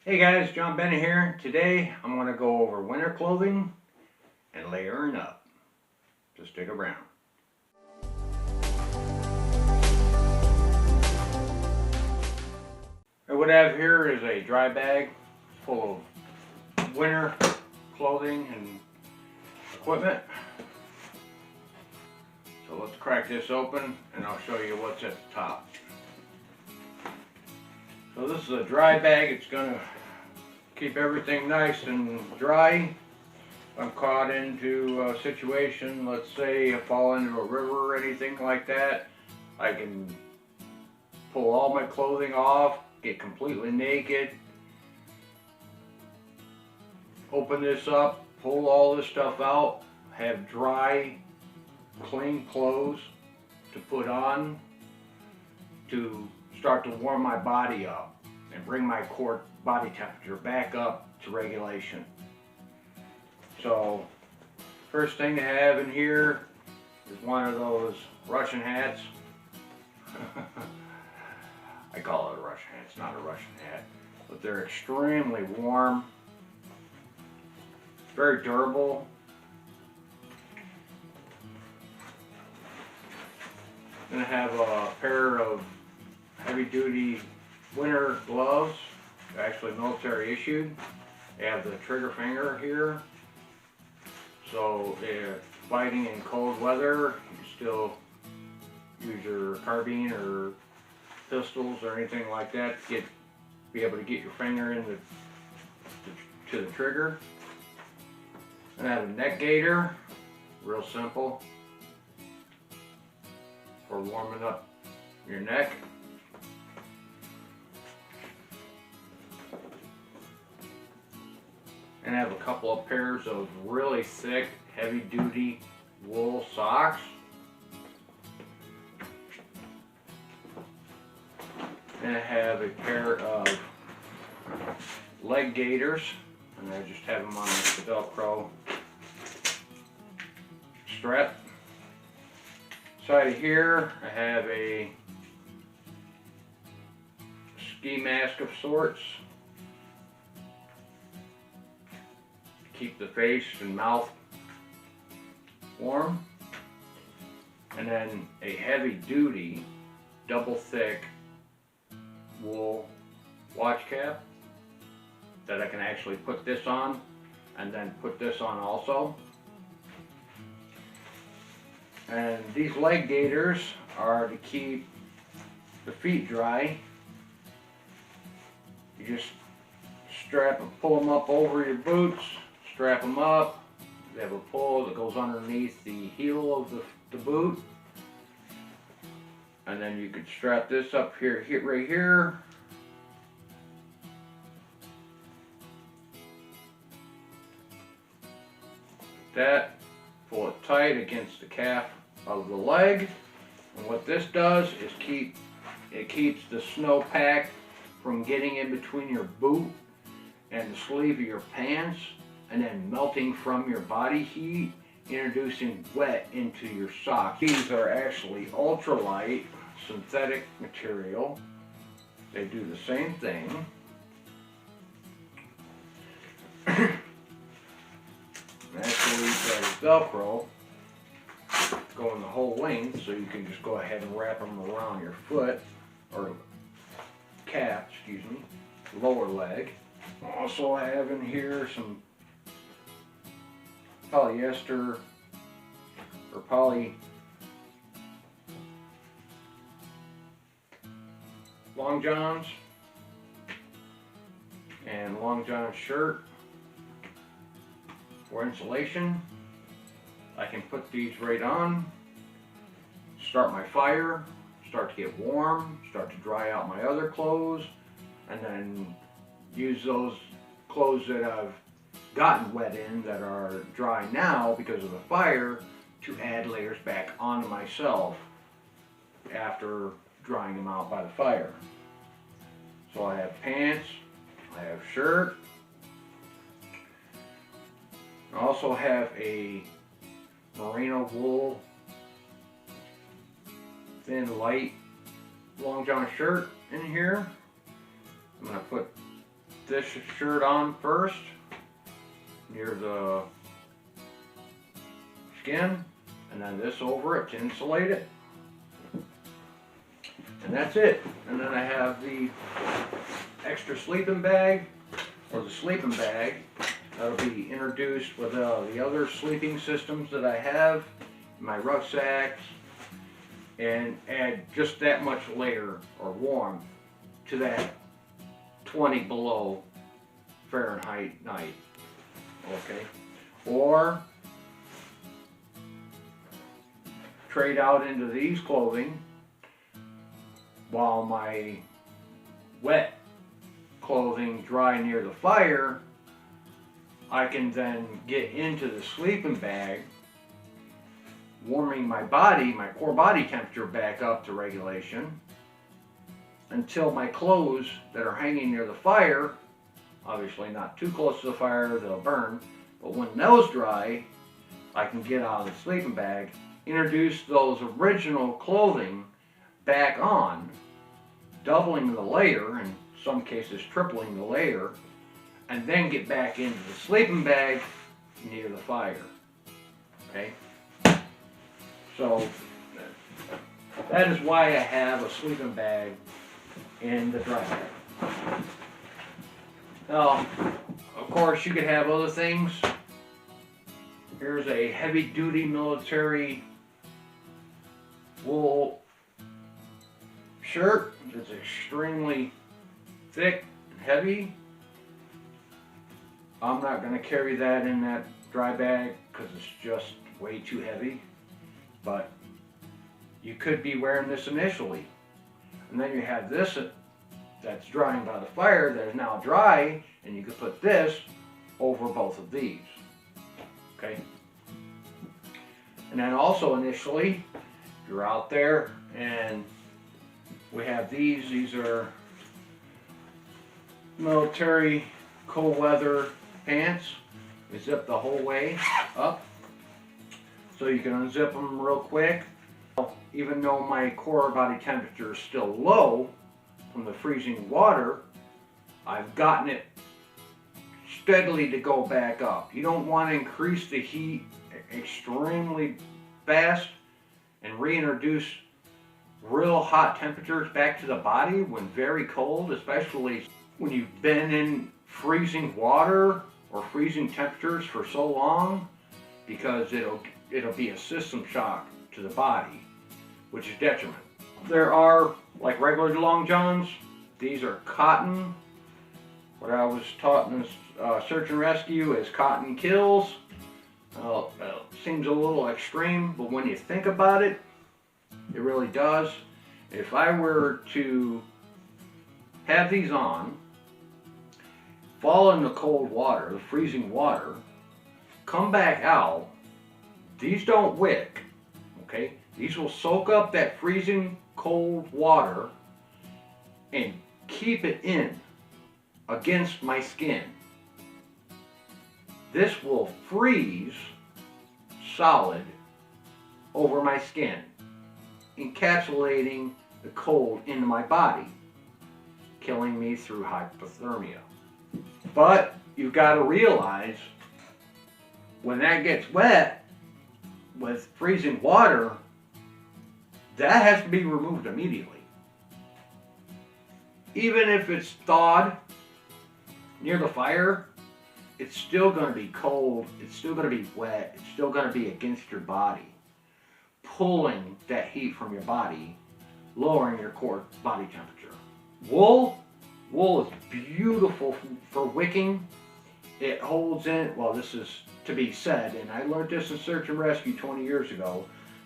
Hey guys, John Bennett here. Today I'm going to go over winter clothing and layering up. So stick around. What I have here is a dry bag full of winter clothing and equipment. So let's crack this open and I'll show you what's at the top. So this is a dry bag. It's going to keep everything nice and dry. If I'm caught into a situation, let's say I fall into a river or anything like that, I can pull all my clothing off, get completely naked, open this up, pull all this stuff out, have dry, clean clothes to put on to start to warm my body up and bring my core body temperature back up to regulation. So first thing to have in here is one of those Russian hats. I call it a Russian hat, it's not a Russian hat, but they're extremely warm, very durable. I'm going to have a pair of heavy duty winter gloves, actually military issued. They have the trigger finger here, so if fighting in cold weather, you still use your carbine or pistols or anything like that to be able to get your finger in to the trigger. And I have a neck gaiter, real simple, for warming up your neck. And I have a couple of pairs of really thick, heavy duty wool socks. And I have a pair of leg gaiters, and I just have them on the Velcro strap. Side of here, I have a ski mask of sorts. Keep the face and mouth warm. And then a heavy duty, double thick wool watch cap that I can actually put this on and then put this on also. And these leg gaiters are to keep the feet dry. You just pull them up over your boots, strap them up. They have a pull that goes underneath the heel of the boot. And then you could strap this up here, right here. That, pull it tight against the calf of the leg. And what this does is it keeps the snowpack from getting in between your boot and the sleeve of your pants and then melting from your body heat, introducing wet into your socks. These are actually ultralight synthetic material. They do the same thing. Actually, that is Velcro going the whole length, so you can just go ahead and wrap them around your foot, or calf, excuse me, lower leg. Also, I have in here some polyester or poly long johns and long john shirt for insulation. I can put these right on, start my fire, start to get warm, start to dry out my other clothes, and then use those clothes that I've gotten wet in that are dry now because of the fire to add layers back onto myself after drying them out by the fire. So I have pants, I have shirt, I also have a merino wool thin light long john shirt in here. I'm going to put this shirt on first, near the skin, and then this over it to insulate it. And that's it. And then I have the extra sleeping bag, or the sleeping bag, that'll be introduced with the other sleeping systems that I have, my rucksacks, and add just that much layer or warm to that 20 below Fahrenheit night. Okay, or trade out into these clothing while my wet clothing dry near the fire. I can then get into the sleeping bag, warming my body, my core body temperature back up to regulation until my clothes that are hanging near the fire, obviously not too close to the fire, they'll burn, but when those dry, I can get out of the sleeping bag, introduce those original clothing back on, doubling the layer, in some cases tripling the layer, and then get back into the sleeping bag near the fire. Okay? So that is why I have a sleeping bag in the dry bag. Now, of course, you could have other things. Here's a heavy-duty military wool shirt. It's extremely thick and heavy. I'm not going to carry that in that dry bag because it's just way too heavy. But you could be wearing this initially. And then you have this that's drying by the fire that is now dry, and you could put this over both of these. Okay? And then also initially, you're out there and we have these are military cold weather pants. We zip the whole way up so you can unzip them real quick. Even though my core body temperature is still low from the freezing water, I've gotten it steadily to go back up. You don't want to increase the heat extremely fast and reintroduce real hot temperatures back to the body when very cold, especially when you've been in freezing water or freezing temperatures for so long, because it'll be a system shock to the body, which is detriment. There are, like regular long johns, these are cotton. What I was taught in search and rescue is cotton kills. Seems a little extreme, but when you think about it, it really does. If I were to have these on, fall in the cold water, the freezing water, come back out, these don't wick, okay? These will soak up that freezing cold water and keep it in against my skin. This will freeze solid over my skin, encapsulating the cold into my body, killing me through hypothermia. But you've got to realize when that gets wet with freezing water, that has to be removed immediately. Even if it's thawed near the fire, it's still going to be cold, it's still going to be wet, it's still going to be against your body, pulling that heat from your body, lowering your core body temperature. Wool is beautiful for wicking. It holds in, well, this is to be said, and I learned this in search and rescue 20 years ago,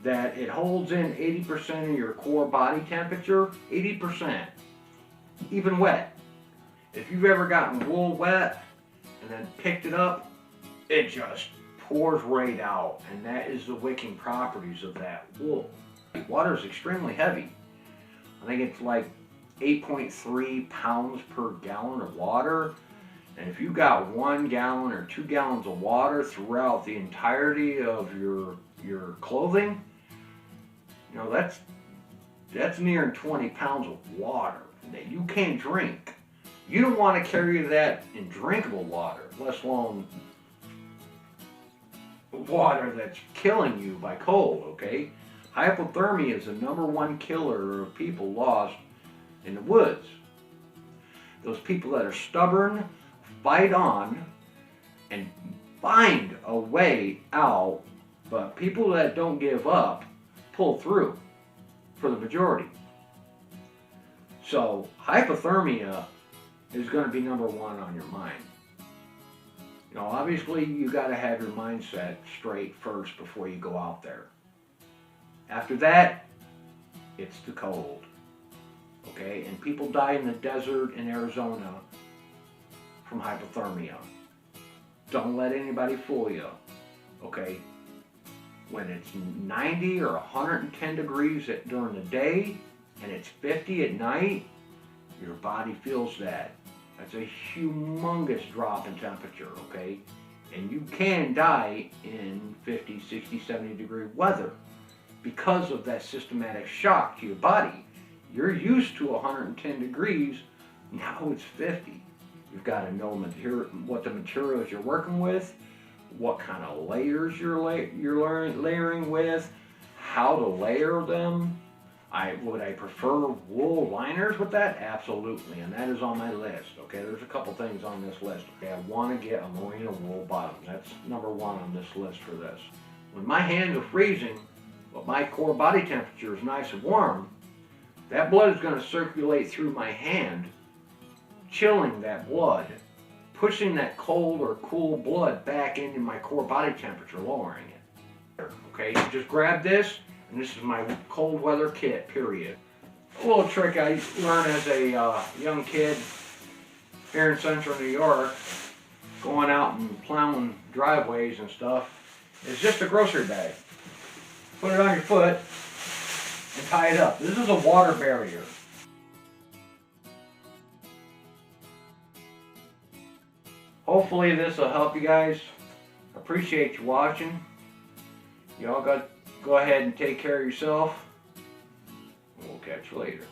that it holds in 80% of your core body temperature, 80%, even wet. If you've ever gotten wool wet and then picked it up, it just pours right out, and that is the wicking properties of that wool. Water is extremely heavy. I think it's like 8.3 pounds per gallon of water, and if you got 1 gallon or 2 gallons of water throughout the entirety of your clothing, you know, that's nearing 20 pounds of water that you can't drink. You don't want to carry that in drinkable water, let alone water that's killing you by cold, okay? Hypothermia is the #1 killer of people lost in the woods. Those people that are stubborn, fight on, and find a way out, but people that don't give up pull through for the majority. So hypothermia is going to be #1 on your mind. You know, obviously you got to have your mindset straight first before you go out there. After that, it's the cold. Okay, and people die in the desert in Arizona from hypothermia. Don't let anybody fool you. Okay, when it's 90 or 110 degrees during the day and it's 50 at night, your body feels that. That's a humongous drop in temperature, okay? And you can die in 50, 60, 70 degree weather because of that systematic shock to your body. You're used to 110 degrees, now it's 50. You've got to know what the materials you're working with, what kind of layers you're layering with, how to layer them. Would I prefer wool liners with that? Absolutely, and that is on my list. Okay, there's a couple things on this list. Okay, I want to get a merino wool bottom. That's #1 on this list for this. When my hands are freezing, but my core body temperature is nice and warm, that blood is going to circulate through my hand, chilling that blood, pushing that cold or cool blood back into my core body temperature, lowering it. Okay, you just grab this, and this is my cold weather kit, period. A little trick I learned as a young kid here in central New York, going out and plowing driveways and stuff, is just a grocery bag. Put it on your foot and tie it up. This is a water barrier. Hopefully this will help you guys. Appreciate you watching. Y'all go ahead and take care of yourself. We'll catch you later.